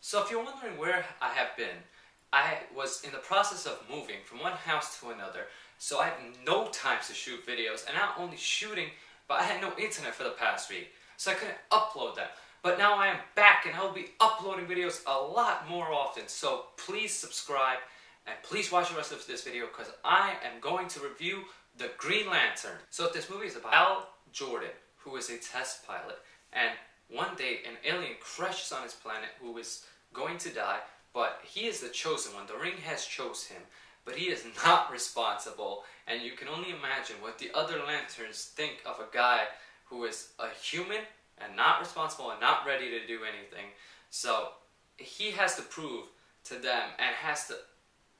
So if you're wondering where I have been, I was in the process of moving from one house to another, so I had no time to shoot videos, and not only shooting, but I had no internet for the past week, so I couldn't upload them. But now I am back, and I will be uploading videos a lot more often, so please subscribe, and please watch the rest of this video, because I am going to review The Green Lantern. So this movie is about Hal Jordan, who is a test pilot, and one day an alien crashes on his planet who is going to die, but he is the chosen one. The ring has chose him, but he is not responsible, and you can only imagine what the other lanterns think of a guy who is a human and not responsible and not ready to do anything. So he has to prove to them and has to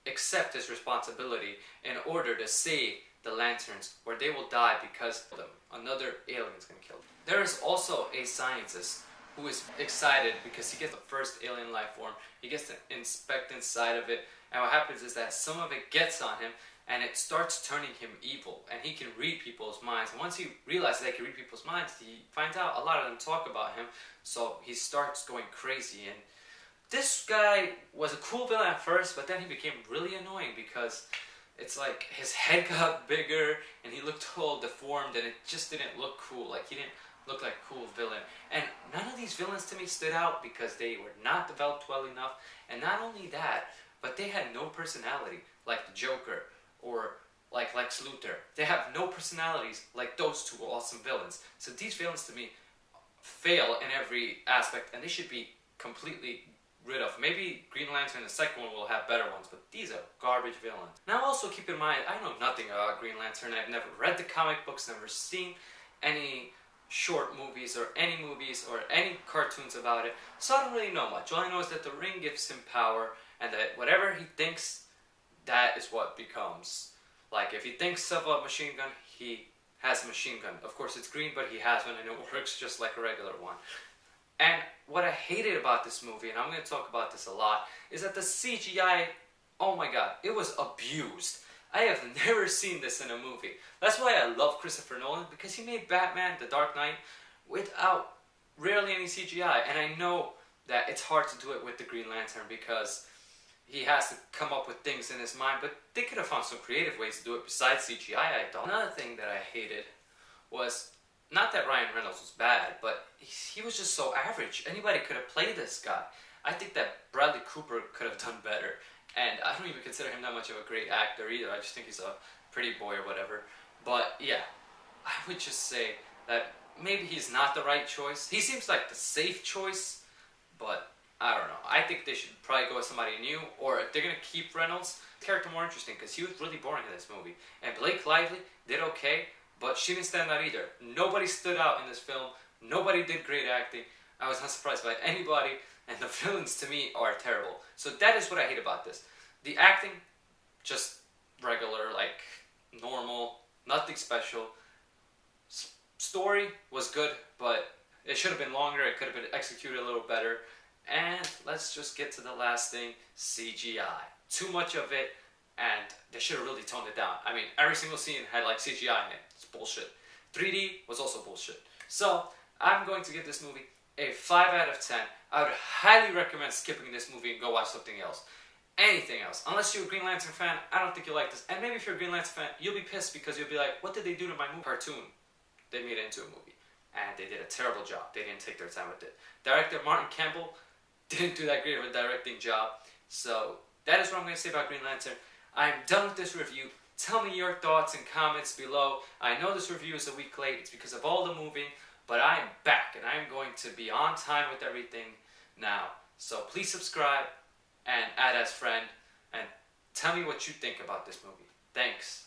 accept his responsibility in order to save the lanterns, where they will die because of them. Another alien is going to kill them. There is also a scientist who is excited because he gets the first alien life form. He gets to inspect inside of it, and what happens is that some of it gets on him and it starts turning him evil, and he can read people's minds. And once he realizes that he can read people's minds, he finds out a lot of them talk about him, so he starts going crazy. And this guy was a cool villain at first, but then he became really annoying because it's like his head got bigger and he looked all deformed, and it just didn't look cool. Like, he didn't look like a cool villain. And none of these villains to me stood out because they were not developed well enough. And not only that, but they had no personality like the Joker or like Lex Luthor. They have no personalities like those two awesome villains. So these villains to me fail in every aspect, and they should be completely rid of. Maybe Green Lantern, the second one, will have better ones, but these are garbage villains. Now also keep in mind, I know nothing about Green Lantern. I've never read the comic books, never seen any short movies or any cartoons about it, so I don't really know much. All I know is that the ring gives him power, and that whatever he thinks, that is what becomes. Like, if he thinks of a machine gun, he has a machine gun. Of course it's green, but he has one and it works just like a regular one. And what I hated about this movie, and I'm going to talk about this a lot, is that the CGI, oh my god, it was abused. I have never seen this in a movie. That's why I love Christopher Nolan, because he made Batman, The Dark Knight, without rarely any CGI. And I know that it's hard to do it with the Green Lantern because he has to come up with things in his mind, but they could have found some creative ways to do it besides CGI, I thought. Another thing that I hated was, not that Ryan Reynolds was bad, but he was just so average. Anybody could have played this guy. I think that Bradley Cooper could have done better. And I don't even consider him that much of a great actor either. I just think he's a pretty boy or whatever. But yeah, I would just say that maybe he's not the right choice. He seems like the safe choice, but I don't know. I think they should probably go with somebody new, or if they're going to keep Reynolds, the character more interesting, because he was really boring in this movie. And Blake Lively did okay, but she didn't stand out either. Nobody stood out in this film. Nobody did great acting. I was not surprised by anybody, and the villains to me are terrible. So that is what I hate about this. The acting, just regular, like normal, nothing special. Story was good, but it should have been longer. It could have been executed a little better. And let's just get to the last thing, CGI. Too much of it, and they should have really toned it down. I mean, every single scene had like CGI in it. It's bullshit. 3D was also bullshit. So I'm going to give this movie a 5 out of 10. I would highly recommend skipping this movie and go watch something else. Anything else. Unless you're a Green Lantern fan, I don't think you'll like this. And maybe if you're a Green Lantern fan, you'll be pissed because you'll be like, what did they do to my movie? Cartoon. They made it into a movie. And they did a terrible job. They didn't take their time with it. Director Martin Campbell didn't do that great of a directing job. So that is what I'm going to say about Green Lantern. I'm done with this review. Tell me your thoughts and comments below. I know this review is a week late. It's because of all the moving. But I am back, and I am going to be on time with everything now. So please subscribe and add as friend, and tell me what you think about this movie. Thanks.